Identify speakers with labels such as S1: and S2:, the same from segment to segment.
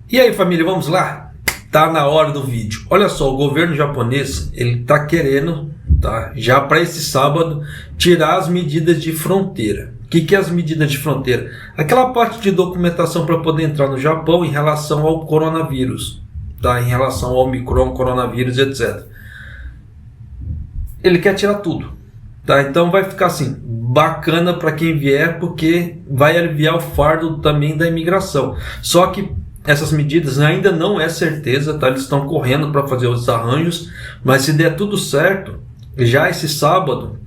S1: E aí, família, vamos lá? Tá na hora do vídeo. Olha só, o governo japonês, ele tá querendo, tá, já para esse sábado, tirar as medidas de fronteira. O que é as medidas de fronteira? Aquela parte de documentação para poder entrar no Japão em relação ao coronavírus, tá? Em relação ao Omicron, coronavírus, etc. Ele quer tirar tudo, tá? Então vai ficar assim, bacana para quem vier, porque vai aliviar o fardo também da imigração. Só que essas medidas ainda não é certeza, tá? Eles estão correndo para fazer os arranjos, mas se der tudo certo, já esse sábado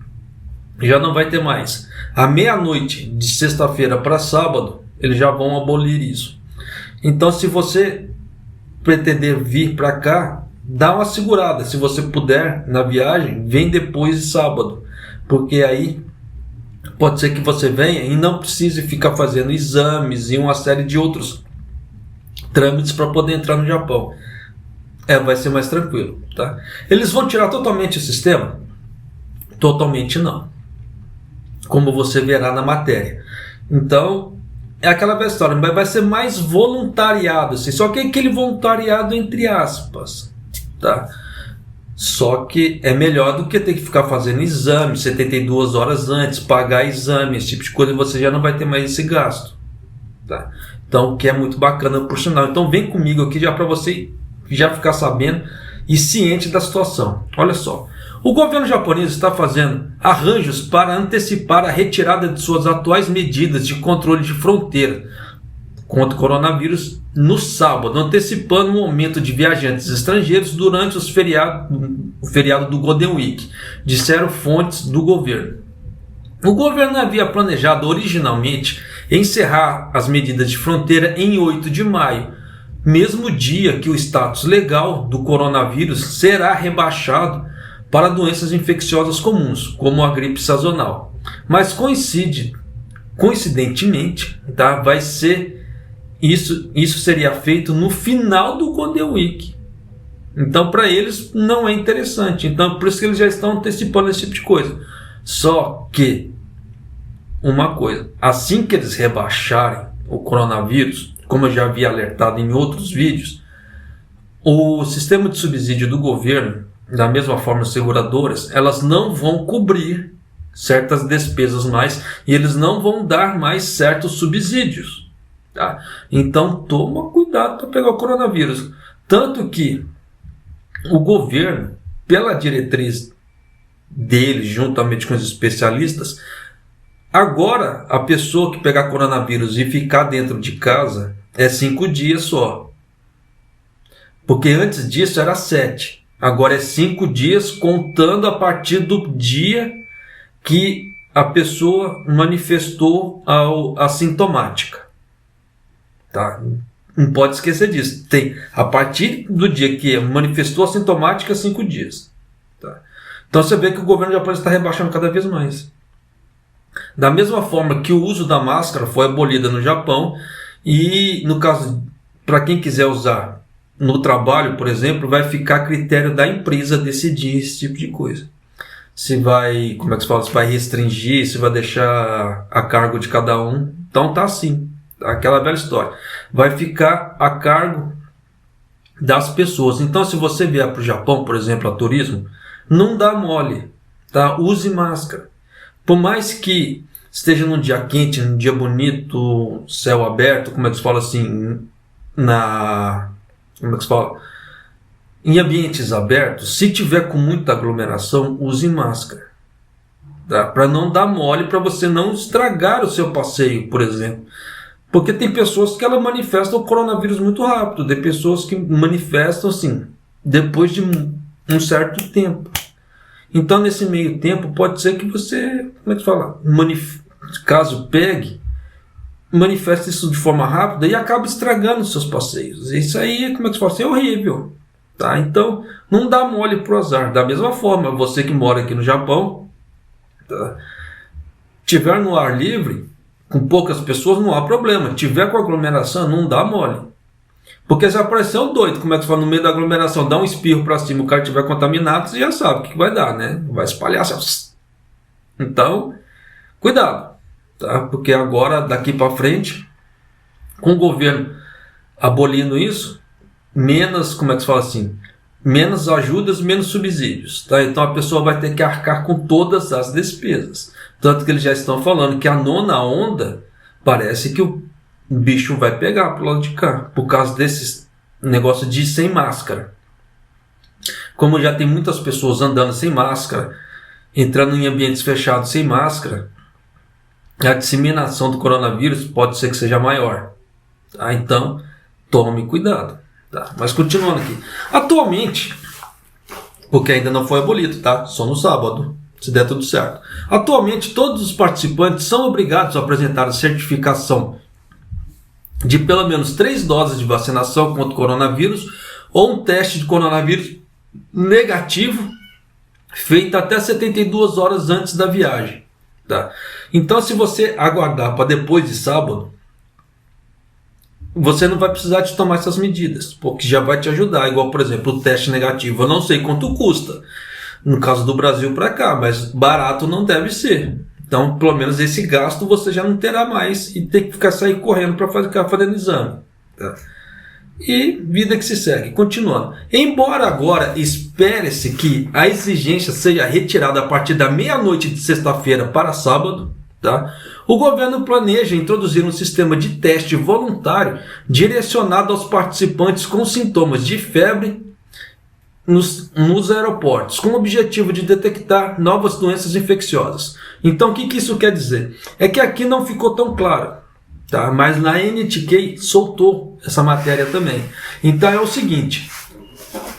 S1: já não vai ter mais. À meia-noite de sexta-feira para sábado, eles já vão abolir isso. Então, se você pretender vir para cá, dá uma segurada. Se você puder, na viagem, vem depois de sábado, porque aí pode ser que você venha e não precise ficar fazendo exames e uma série de outros trâmites para poder entrar no Japão. Vai ser mais tranquilo, tá? Eles vão tirar totalmente o sistema? Totalmente não, como você verá na matéria. Então, é aquela velha história, mas vai ser mais voluntariado, assim, só que é aquele voluntariado entre aspas, tá? Só que é melhor do que ter que ficar fazendo exame 72 horas antes, pagar exame, esse tipo de coisa, você já não vai ter mais esse gasto, tá? Então, que é muito bacana por sinal. Então, vem comigo aqui já para você já ficar sabendo e ciente da situação. Olha só, o governo japonês está fazendo arranjos para antecipar a retirada de suas atuais medidas de controle de fronteira contra o coronavírus no sábado, antecipando um aumento de viajantes estrangeiros durante o feriado do Golden Week, disseram fontes do governo. O governo havia planejado originalmente encerrar as medidas de fronteira em 8 de maio, mesmo dia que o status legal do coronavírus será rebaixado para doenças infecciosas comuns, como a gripe sazonal. Mas coincidentemente, tá, vai ser isso seria feito no final do Golden Week. Então, para eles não é interessante. Então, por isso que eles já estão antecipando esse tipo de coisa. Só que uma coisa, assim que eles rebaixarem o coronavírus, como eu já havia alertado em outros vídeos, o sistema de subsídio do governo, da mesma forma as seguradoras, elas não vão cobrir certas despesas mais e eles não vão dar mais certos subsídios, tá? Então toma cuidado para pegar o coronavírus. Tanto que o governo, pela diretriz dele, juntamente com os especialistas, agora a pessoa que pegar coronavírus e ficar dentro de casa é 5 dias só. Porque antes disso era 7. Agora é 5 dias contando a partir do dia que a pessoa manifestou a sintomática. Tá? Não pode esquecer disso. Tem a partir do dia que manifestou a sintomática, 5 dias. Tá? Então você vê que o governo japonês está rebaixando cada vez mais. Da mesma forma que o uso da máscara foi abolida no Japão e, no caso, para quem quiser usar no trabalho, por exemplo, vai ficar a critério da empresa decidir esse tipo de coisa. Se vai, como é que se fala, se vai restringir, se vai deixar a cargo de cada um. Então tá assim, aquela velha história. Vai ficar a cargo das pessoas. Então, se você vier para o Japão, por exemplo, a turismo, não dá mole, tá? Use máscara. Por mais que esteja num dia quente, num dia bonito, céu aberto, como é que se fala assim, como é que se fala? Em ambientes abertos, se tiver com muita aglomeração, use máscara, tá? Para não dar mole, para você não estragar o seu passeio, por exemplo. Porque tem pessoas que ela manifestam o coronavírus muito rápido, tem pessoas que manifestam assim, depois de um certo tempo. Então, nesse meio tempo, pode ser que você, como é que fala? Caso pegue, manifeste isso de forma rápida e acaba estragando os seus passeios. Isso aí, como é que se fala? Isso é horrível. Tá? Então, não dá mole pro azar. Da mesma forma, você que mora aqui no Japão, tá? Tiver no ar livre, com poucas pessoas, não há problema. Tiver com aglomeração, não dá mole. Porque se aparecer um doido, como é que se fala, no meio da aglomeração, dá um espirro para cima, o cara estiver contaminado, você já sabe o que vai dar, né? Vai espalhar. Então, cuidado, tá? Porque agora, daqui para frente, com o governo Abolindo isso, menos, como é que se fala assim? Menos ajudas, menos subsídios. Tá? Então a pessoa vai ter que arcar com todas as despesas. Tanto que eles já estão falando que a nona onda parece que o bicho vai pegar pro lado de cá, por causa desse negócio de ir sem máscara. Como já tem muitas pessoas andando sem máscara, entrando em ambientes fechados sem máscara, a disseminação do coronavírus pode ser que seja maior. Tá? Então, tome cuidado. Tá? Mas continuando aqui. Atualmente, porque ainda não foi abolido, tá? Só no sábado, se der tudo certo. Atualmente, todos os participantes são obrigados a apresentar a certificação de pelo menos 3 doses de vacinação contra o coronavírus ou um teste de coronavírus negativo feito até 72 horas antes da viagem. Tá? Então, se você aguardar para depois de sábado, você não vai precisar de tomar essas medidas, porque já vai te ajudar. Igual, por exemplo, o teste negativo. Eu não sei quanto custa, no caso do Brasil para cá, mas barato não deve ser. Então, pelo menos esse gasto você já não terá mais e tem que sair correndo para ficar fazendo exame. Tá? E vida que se segue. Continuando. Embora agora espere-se que a exigência seja retirada a partir da meia-noite de sexta-feira para sábado, tá? O governo planeja introduzir um sistema de teste voluntário direcionado aos participantes com sintomas de febre nos aeroportos, com o objetivo de detectar novas doenças infecciosas. Então, o que isso quer dizer? É que aqui não ficou tão claro, tá? Mas na NTK soltou essa matéria também. Então é o seguinte,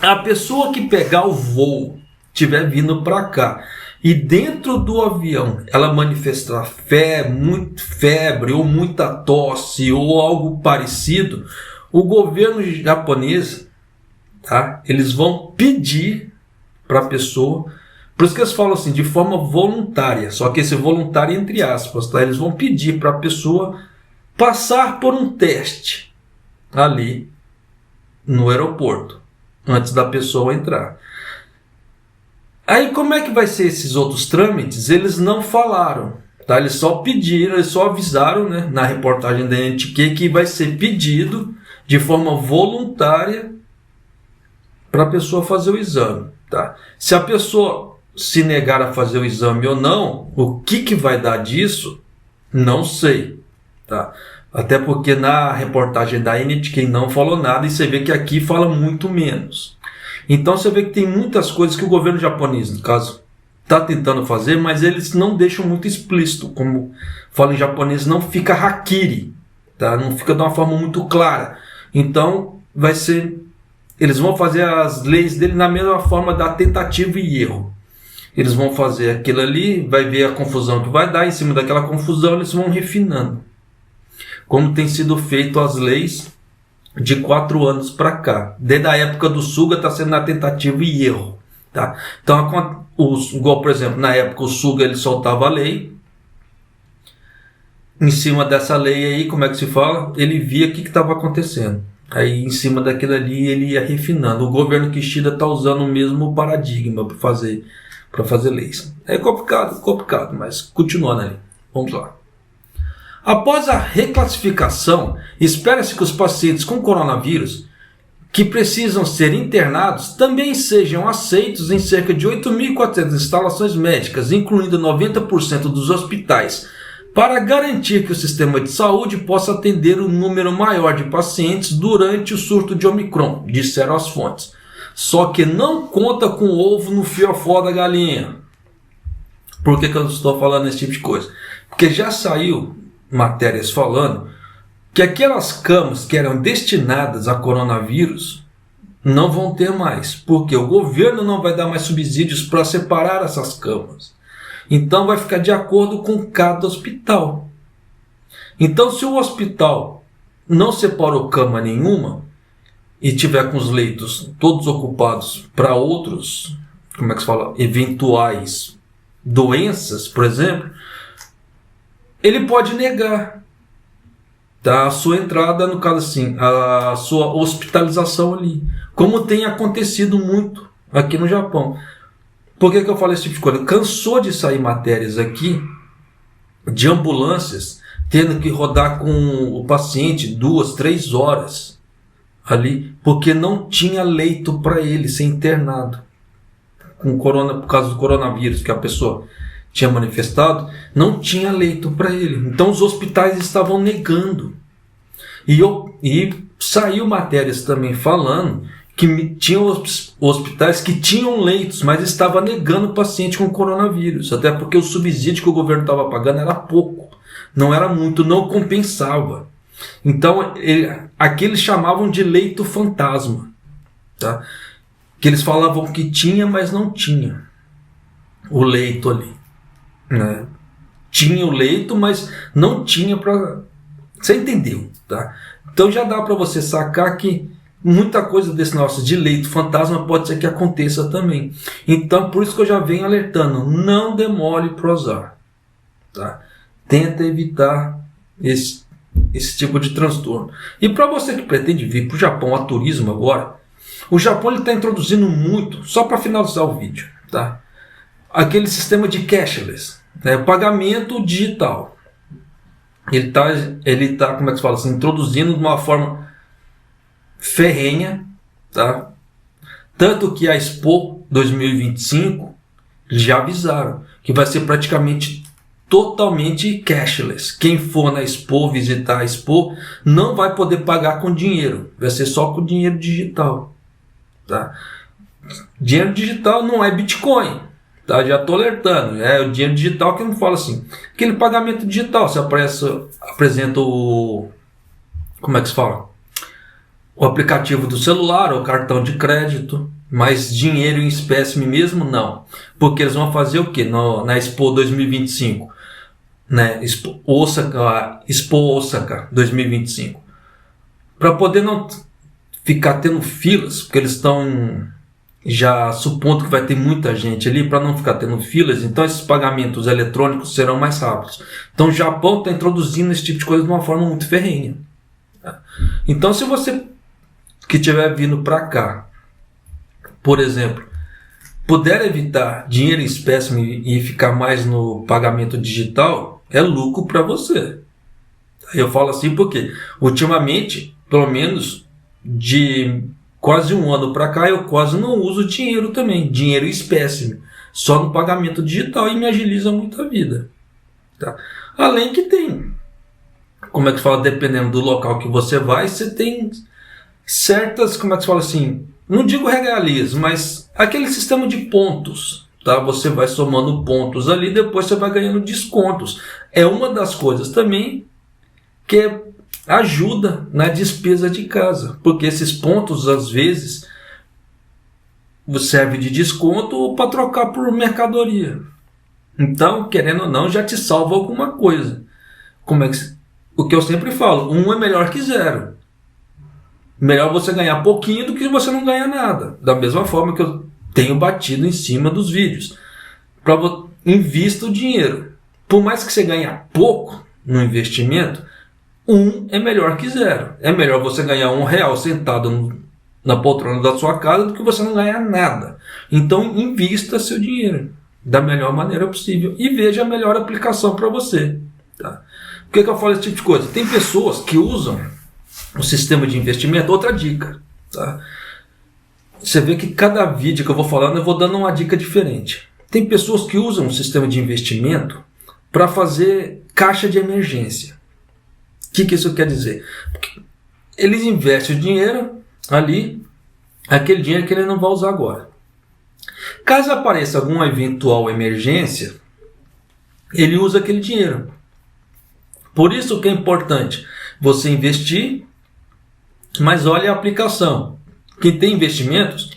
S1: a pessoa que pegar o voo, estiver vindo para cá, e dentro do avião ela manifestar febre ou muita tosse ou algo parecido, o governo japonês, tá? Eles vão pedir para a pessoa, por isso que eles falam assim, de forma voluntária, só que esse voluntário entre aspas, tá? Eles vão pedir para a pessoa passar por um teste ali no aeroporto, antes da pessoa entrar. Aí como é que vai ser esses outros trâmites? Eles não falaram, tá? Eles só pediram, eles só avisaram, né, na reportagem da NTK que vai ser pedido de forma voluntária para a pessoa fazer o exame, tá? Se a pessoa se negar a fazer o exame ou não, o que vai dar disso, não sei, tá? Até porque na reportagem da NTK não falou nada e você vê que aqui fala muito menos. Então você vê que tem muitas coisas que o governo japonês, no caso, está tentando fazer, mas eles não deixam muito explícito. Como fala em japonês, não fica hakiri, tá? Não fica de uma forma muito clara. Então vai ser, eles vão fazer as leis dele na mesma forma da tentativa e erro. Eles vão fazer aquilo ali, vai ver a confusão que vai dar, em cima daquela confusão eles vão refinando. Como tem sido feito as leis de 4 anos para cá. Desde a época do Suga está sendo na tentativa e erro. Tá? Então, igual, por exemplo, na época o Suga ele soltava a lei. Em cima dessa lei aí, como é que se fala? Ele via o que estava acontecendo. Aí, em cima daquilo ali, ele ia refinando. O governo Kishida está usando o mesmo paradigma para fazer leis. É complicado, mas continuando ali. Vamos lá. Após a reclassificação, espera-se que os pacientes com coronavírus que precisam ser internados também sejam aceitos em cerca de 8.400 instalações médicas, incluindo 90% dos hospitais, para garantir que o sistema de saúde possa atender um número maior de pacientes durante o surto de Omicron, disseram as fontes. Só que não conta com o ovo no fiofó da galinha. Por que eu estou falando esse tipo de coisa? Porque já saiu matérias falando que aquelas camas que eram destinadas a coronavírus não vão ter mais, porque o governo não vai dar mais subsídios para separar essas camas. Então vai ficar de acordo com cada hospital. Então se o hospital não separou cama nenhuma e tiver com os leitos todos ocupados para outros, como é que se fala, eventuais doenças, por exemplo, ele pode negar, tá, a sua entrada, no caso assim, a sua hospitalização ali, como tem acontecido muito aqui no Japão. Por que eu falo esse tipo de coisa? Cansou de sair matérias aqui de ambulâncias tendo que rodar com o paciente 2, 3 horas ali, porque não tinha leito para ele ser internado por causa do coronavírus que a pessoa tinha manifestado, não tinha leito para ele. Então os hospitais estavam negando. E saiu matérias também falando que tinham hospitais que tinham leitos, mas estava negando o paciente com coronavírus, até porque o subsídio que o governo estava pagando era pouco, não era muito, não compensava. Então, aqui eles chamavam de leito fantasma, tá? Que eles falavam que tinha, mas não tinha o leito ali, né? Tinha o leito, mas não tinha para... Você entendeu, tá? Então já dá para você sacar que muita coisa desse nosso de leito fantasma pode ser que aconteça também. Então, por isso que eu já venho alertando, não demore para usar, tá? Tenta evitar esse tipo de transtorno. E para você que pretende vir para o Japão a turismo agora, o Japão está introduzindo muito, só para finalizar o vídeo, tá? Aquele sistema de cashless, né? Pagamento digital. Ele tá, como é que se fala assim, introduzindo de uma forma ferrenha, tá? Tanto que a Expo 2025 já avisaram que vai ser praticamente totalmente cashless. Quem for na Expo, visitar a Expo, não vai poder pagar com dinheiro, vai ser só com dinheiro digital, tá? Dinheiro digital não é Bitcoin, tá? Já estou alertando, é o dinheiro digital que não fala assim. Aquele pagamento digital, você apresenta o... Como é que se fala? O aplicativo do celular, ou cartão de crédito, mas dinheiro em espécime mesmo, não. Porque eles vão fazer o quê? Na Expo 2025, né? Expo Osaka 2025. Para poder não ficar tendo filas, porque eles estão já supondo que vai ter muita gente ali, para não ficar tendo filas, então esses pagamentos eletrônicos serão mais rápidos. Então o Japão está introduzindo esse tipo de coisa de uma forma muito ferrenha. Então se você que estiver vindo para cá, por exemplo, puder evitar dinheiro em espécime e ficar mais no pagamento digital, é lucro para você. Eu falo assim porque ultimamente, pelo menos de quase um ano para cá, eu quase não uso dinheiro também, dinheiro em espécime, só no pagamento digital, e me agiliza muito a vida, tá? Além que tem, como é que fala, dependendo do local que você vai, você tem certas, como é que se fala assim, não digo regalias, mas aquele sistema de pontos, tá? Você vai somando pontos ali, depois você vai ganhando descontos. É uma das coisas também que ajuda na despesa de casa, porque esses pontos às vezes serve de desconto ou para trocar por mercadoria. Então, querendo ou não, já te salva alguma coisa. O que eu sempre falo, um é melhor que zero. Melhor você ganhar pouquinho do que você não ganhar nada. Da mesma forma que eu tenho batido em cima dos vídeos. Invista o dinheiro. Por mais que você ganhe pouco no investimento, um é melhor que zero. É melhor você ganhar R$1 sentado na poltrona da sua casa do que você não ganhar nada. Então invista seu dinheiro da melhor maneira possível e veja a melhor aplicação para você, tá? Por que eu falo esse tipo de coisa? Tem pessoas que usam o sistema de investimento. Outra dica, tá? Você vê que cada vídeo que eu vou falando eu vou dando uma dica diferente. Tem pessoas que usam o sistema de investimento para fazer caixa de emergência. O que isso quer dizer? Porque eles investem o dinheiro ali, aquele dinheiro que ele não vai usar agora. Caso apareça alguma eventual emergência, ele usa aquele dinheiro. Por isso que é importante você investir, mas olha a aplicação. Quem tem investimentos,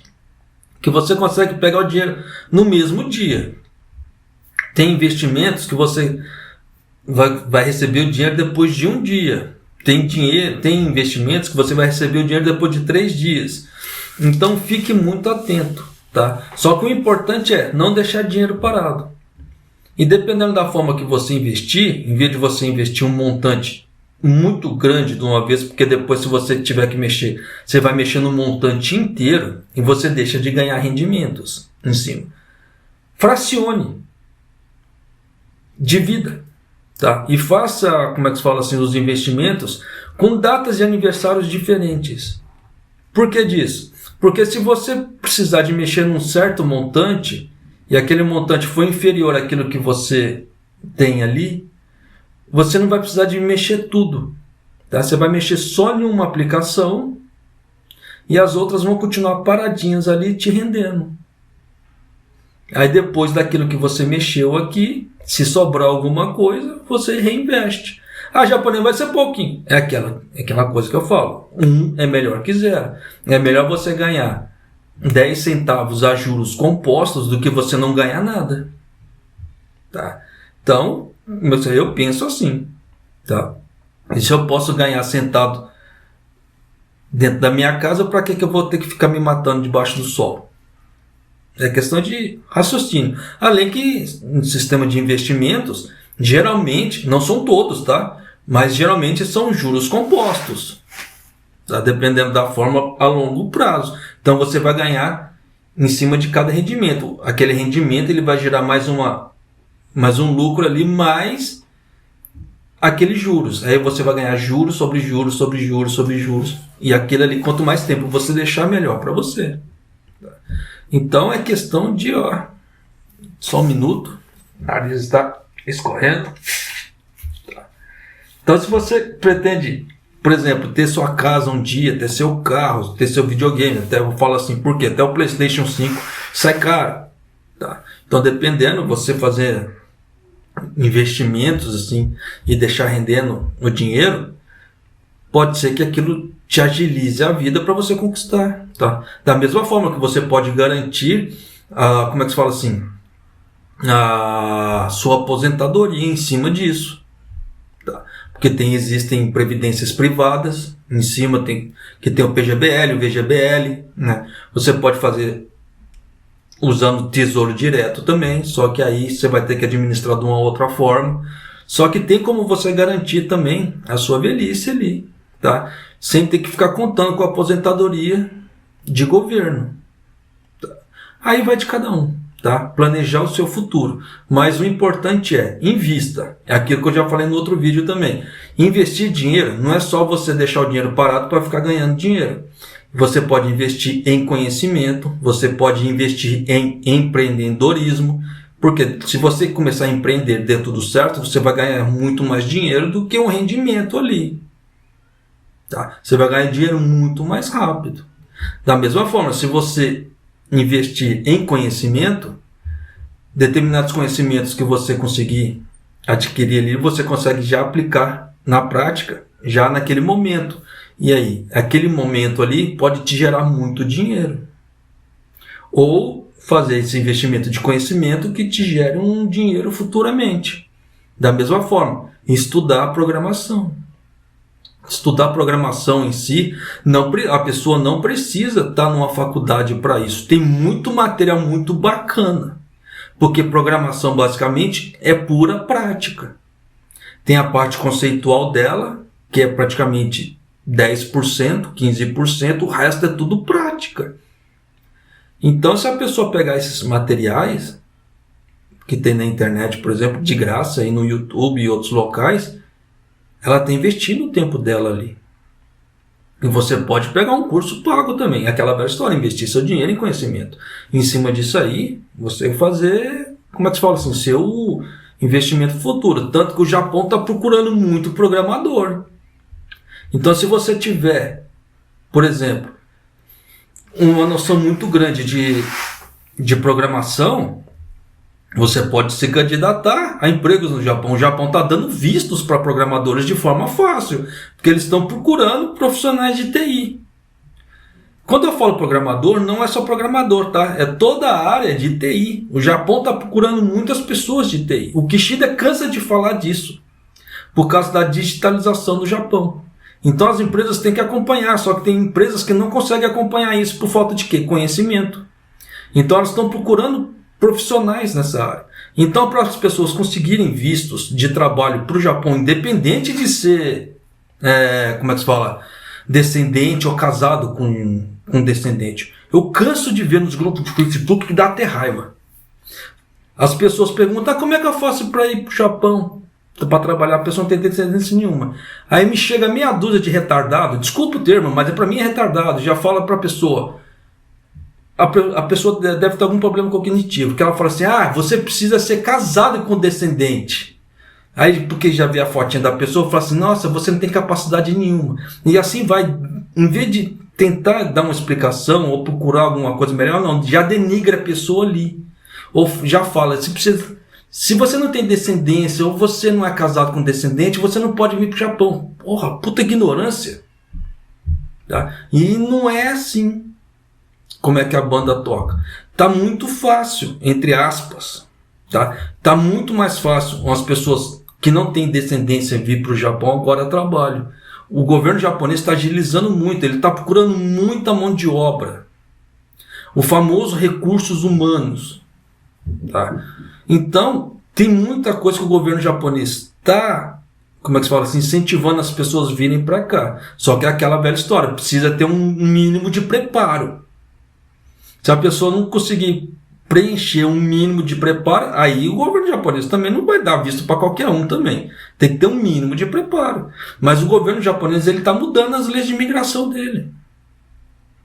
S1: que você consegue pegar o dinheiro no mesmo dia. Tem investimentos que você vai receber o dinheiro depois de um dia. Tem investimentos que você vai receber o dinheiro depois de 3 dias. Então fique muito atento, tá? Só que o importante é não deixar dinheiro parado. E dependendo da forma que você investir, em vez de você investir um montante muito grande de uma vez, porque depois se você tiver que mexer, você vai mexer no montante inteiro e você deixa de ganhar rendimentos em cima. Fracione, divida, tá? E faça, como é que se fala assim, os investimentos com datas de aniversários diferentes. Por que disso? Porque se você precisar de mexer num certo montante, e aquele montante for inferior àquilo que você tem ali, você não vai precisar de mexer tudo. Tá? Você vai mexer só em uma aplicação e as outras vão continuar paradinhas ali te rendendo. Aí depois daquilo que você mexeu aqui, se sobrar alguma coisa, você reinveste. Ah, japonês vai ser pouquinho. É aquela coisa que eu falo. 1 é melhor que 0. É melhor você ganhar 10 centavos a juros compostos do que você não ganhar nada. Tá? Então, eu penso assim. Tá? E se eu posso ganhar sentado dentro da minha casa, para que eu vou ter que ficar me matando debaixo do sol? É questão de raciocínio. Além que no sistema de investimentos, geralmente, não são todos, tá? Mas geralmente são juros compostos, tá? Dependendo da forma a longo prazo. Então você vai ganhar em cima de cada rendimento. Aquele rendimento ele vai gerar mais um lucro ali, mais aqueles juros. Aí você vai ganhar juros sobre juros, sobre juros, sobre juros. E aquilo ali, quanto mais tempo você deixar, melhor para você. Então é questão de, só um minuto, o nariz está escorrendo. Então se você pretende, por exemplo, ter sua casa um dia, ter seu carro, ter seu videogame, até eu falo assim, por quê? Até o PlayStation 5 sai caro. Tá? Então dependendo, você fazer investimentos assim e deixar rendendo o dinheiro, pode ser que aquilo te agilize a vida para você conquistar, tá? Da mesma forma que você pode garantir, como é que se fala assim, a sua aposentadoria em cima disso, tá? Porque existem previdências privadas, em cima tem o PGBL, o VGBL, né? Você pode fazer usando tesouro direto também, só que aí você vai ter que administrar de uma outra forma. Só que tem como você garantir também a sua velhice ali, tá? Sem ter que ficar contando com a aposentadoria de governo. Tá? Aí vai de cada um, tá? Planejar o seu futuro. Mas o importante é, invista. É aquilo que eu já falei no outro vídeo também. Investir dinheiro não é só você deixar o dinheiro parado para ficar ganhando dinheiro. Você pode investir em conhecimento, você pode investir em empreendedorismo, porque se você começar a empreender dentro do certo, você vai ganhar muito mais dinheiro do que um rendimento ali. Tá? Você vai ganhar dinheiro muito mais rápido. Da mesma forma, se você investir em conhecimento, determinados conhecimentos que você conseguir adquirir ali, você consegue já aplicar na prática, já naquele momento. E aí, aquele momento ali pode te gerar muito dinheiro. Ou fazer esse investimento de conhecimento que te gere um dinheiro futuramente. Da mesma forma, estudar programação. Estudar programação em si, a pessoa não precisa estar numa faculdade para isso. Tem muito material muito bacana. Porque programação basicamente é pura prática. Tem a parte conceitual dela, que é praticamente 10%, 15%, o resto é tudo prática. Então, se a pessoa pegar esses materiais que tem na internet, por exemplo, de graça, aí no YouTube e outros locais, ela está investindo o tempo dela ali. E você pode pegar um curso pago também, aquela velha história, investir seu dinheiro em conhecimento. Em cima disso aí, você fazer, como é que se fala assim, seu investimento futuro. Tanto que o Japão está procurando muito programador. Então, se você tiver, por exemplo, uma noção muito grande de programação, você pode se candidatar a empregos no Japão. O Japão está dando vistos para programadores de forma fácil, porque eles estão procurando profissionais de TI. Quando eu falo programador, não é só programador, tá? É toda a área de TI. O Japão está procurando muitas pessoas de TI. O Kishida cansa de falar disso, por causa da digitalização do Japão. Então as empresas têm que acompanhar, só que tem empresas que não conseguem acompanhar isso por falta de quê? Conhecimento. Então elas estão procurando profissionais nessa área. Então, para as pessoas conseguirem vistos de trabalho para o Japão, independente de ser, como é que se fala, descendente ou casado com um descendente, eu canso de ver nos grupos de Facebook que dá até raiva. As pessoas perguntam, como é que eu faço para ir para o Japão? para trabalhar, a pessoa não tem descendência nenhuma. Aí me chega meia dúzia de retardado, desculpa o termo, mas para mim é retardado, já fala para a pessoa. A pessoa deve ter algum problema cognitivo, que ela fala assim, você precisa ser casado com descendente. Aí, porque já vê a fotinha da pessoa, fala assim, nossa, você não tem capacidade nenhuma. E assim vai, em vez de tentar dar uma explicação ou procurar alguma coisa melhor, não, já denigra a pessoa ali. Ou já fala, se você não tem descendência ou você não é casado com descendente, você não pode vir para o Japão. Porra, puta ignorância. Tá? E não é assim. Como é que a banda toca? Tá muito fácil, entre aspas. Tá muito mais fácil as pessoas que não têm descendência vir para o Japão agora trabalham. O governo japonês está agilizando muito, ele está procurando muita mão de obra. O famoso recursos humanos. Tá? Então, tem muita coisa que o governo japonês está, como é que se fala assim, incentivando as pessoas a virem para cá. Só que é aquela velha história, precisa ter um mínimo de preparo. Se a pessoa não conseguir preencher um mínimo de preparo, aí o governo japonês também não vai dar visto para qualquer um também. Tem que ter um mínimo de preparo. Mas o governo japonês está mudando as leis de imigração dele.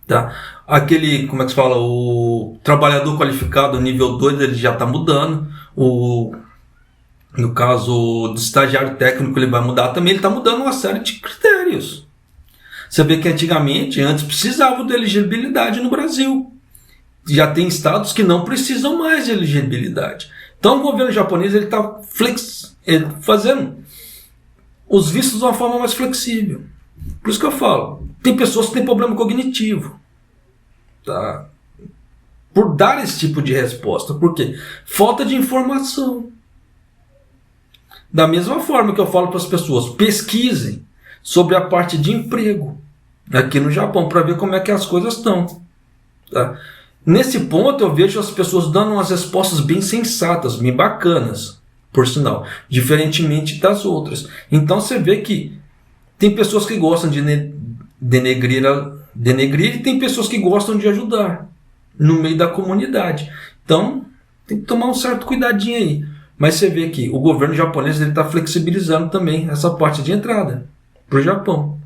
S1: Tá? Aquele, como é que se fala, o trabalhador qualificado nível 2, ele já está mudando. No caso do estagiário técnico, ele vai mudar também, ele está mudando uma série de critérios. Você vê que antes precisava de elegibilidade no Brasil. Já tem estados que não precisam mais de elegibilidade. Então o governo japonês está fazendo os vistos de uma forma mais flexível. Por isso que eu falo, tem pessoas que têm problema cognitivo. Tá? Por dar esse tipo de resposta. Por quê? Falta de informação. Da mesma forma que eu falo para as pessoas, pesquisem sobre a parte de emprego aqui no Japão, para ver como é que as coisas estão. Tá? Nesse ponto eu vejo as pessoas dando umas respostas bem sensatas, bem bacanas, por sinal, diferentemente das outras. Então você vê que tem pessoas que gostam de denegrir e tem pessoas que gostam de ajudar no meio da comunidade. Então tem que tomar um certo cuidadinho aí. Mas você vê que o governo japonês está flexibilizando também essa parte de entrada para o Japão.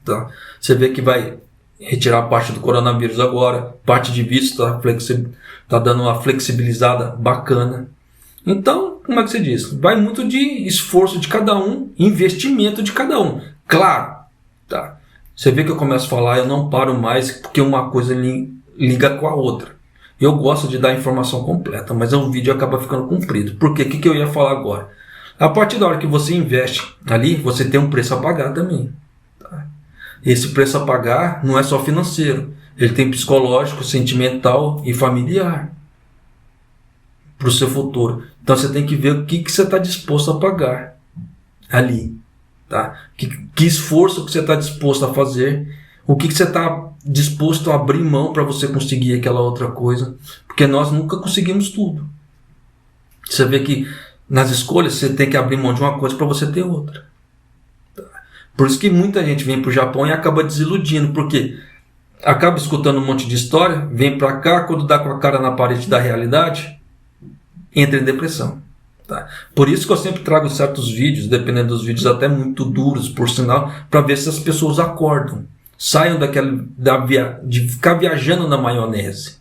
S1: Tá? Você vê que vai retirar a parte do coronavírus agora, parte de visto está dando uma flexibilizada bacana. Então, como é que você diz? Vai muito de esforço de cada um, investimento de cada um. Claro, tá? Você vê que eu começo a falar, eu não paro mais, porque uma coisa liga com a outra. Eu gosto de dar a informação completa, mas o vídeo acaba ficando comprido. Por quê? O que eu ia falar agora? A partir da hora que você investe ali, você tem um preço a pagar também. Esse preço a pagar não é só financeiro, ele tem psicológico, sentimental e familiar para o seu futuro. Então você tem que ver o que você está disposto a pagar ali. Tá? Que esforço que você está disposto a fazer, o que você está disposto a abrir mão para você conseguir aquela outra coisa. Porque nós nunca conseguimos tudo. Você vê que nas escolhas você tem que abrir mão de uma coisa para você ter outra. Por isso que muita gente vem para o Japão e acaba desiludindo, porque acaba escutando um monte de história, vem para cá, quando dá com a cara na parede da realidade, entra em depressão. Tá? Por isso que eu sempre trago certos vídeos, dependendo dos vídeos até muito duros, por sinal, para ver se as pessoas acordam, saiam de ficar viajando na maionese.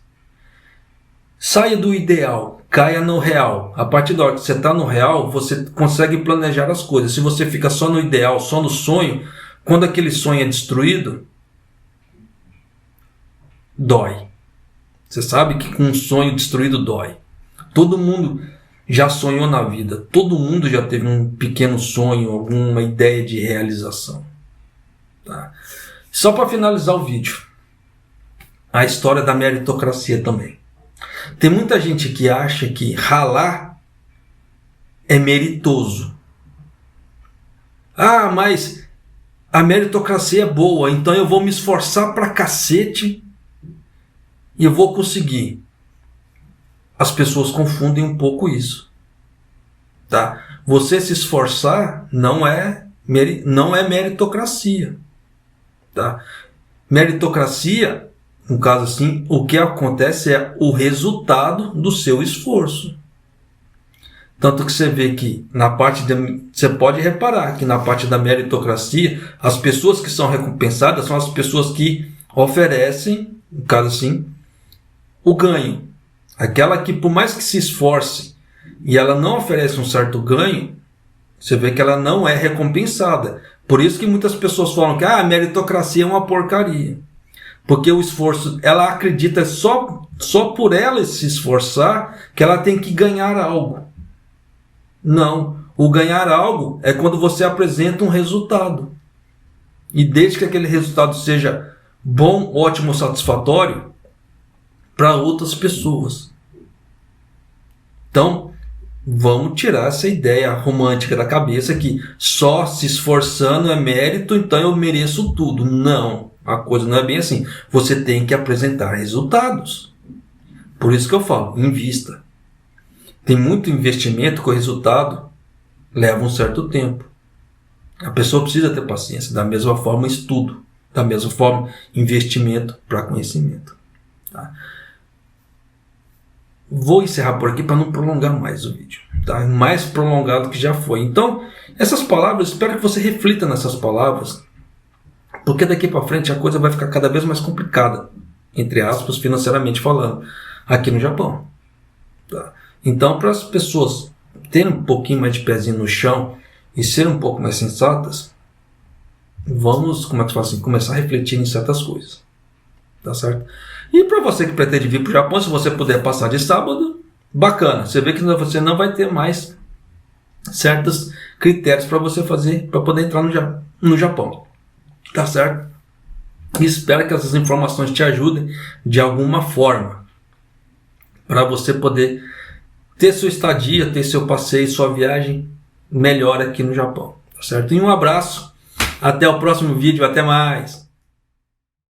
S1: Saia do ideal, caia no real. A partir da hora que você está no real, você consegue planejar as coisas. Se você fica só no ideal, só no sonho, quando aquele sonho é destruído, dói. Você sabe que com um sonho destruído dói. Todo mundo já sonhou na vida. Todo mundo já teve um pequeno sonho, alguma ideia de realização. Tá? Só para finalizar o vídeo, a história da meritocracia também. Tem muita gente que acha que ralar é meritoso. Ah, mas a meritocracia é boa, então eu vou me esforçar pra cacete e eu vou conseguir. As pessoas confundem um pouco isso. Tá? Você se esforçar não é meritocracia. Tá? Meritocracia, no caso assim, o que acontece é o resultado do seu esforço. Tanto que você vê que você pode reparar que na parte da meritocracia, as pessoas que são recompensadas são as pessoas que oferecem, no caso assim, o ganho. Aquela que, por mais que se esforce e ela não oferece um certo ganho, você vê que ela não é recompensada. Por isso que muitas pessoas falam que a meritocracia é uma porcaria. Porque o esforço, ela acredita só por ela se esforçar que ela tem que ganhar algo. Não. O ganhar algo é quando você apresenta um resultado. E desde que aquele resultado seja bom, ótimo, satisfatório para outras pessoas. Então, vamos tirar essa ideia romântica da cabeça que só se esforçando é mérito, então eu mereço tudo. Não, a coisa não é bem assim. Você tem que apresentar resultados. Por isso que eu falo, invista. Tem muito investimento que o resultado leva um certo tempo. A pessoa precisa ter paciência. Da mesma forma, estudo. Da mesma forma, investimento para conhecimento. Tá? Vou encerrar por aqui para não prolongar mais o vídeo. Tá? Mais prolongado que já foi. Então, essas palavras, espero que você reflita nessas palavras, porque daqui para frente a coisa vai ficar cada vez mais complicada, entre aspas, financeiramente falando, aqui no Japão. Tá? Então, para as pessoas terem um pouquinho mais de pezinho no chão e serem um pouco mais sensatas, vamos, começar a refletir em certas coisas. Tá certo? E para você que pretende vir para o Japão, se você puder passar de sábado, bacana. Você vê que você não vai ter mais certos critérios para você fazer, para poder entrar no Japão. Tá certo? E espero que essas informações te ajudem de alguma forma para você poder ter sua estadia, ter seu passeio, sua viagem melhor aqui no Japão. Tá certo? E um abraço. Até o próximo vídeo. Até mais.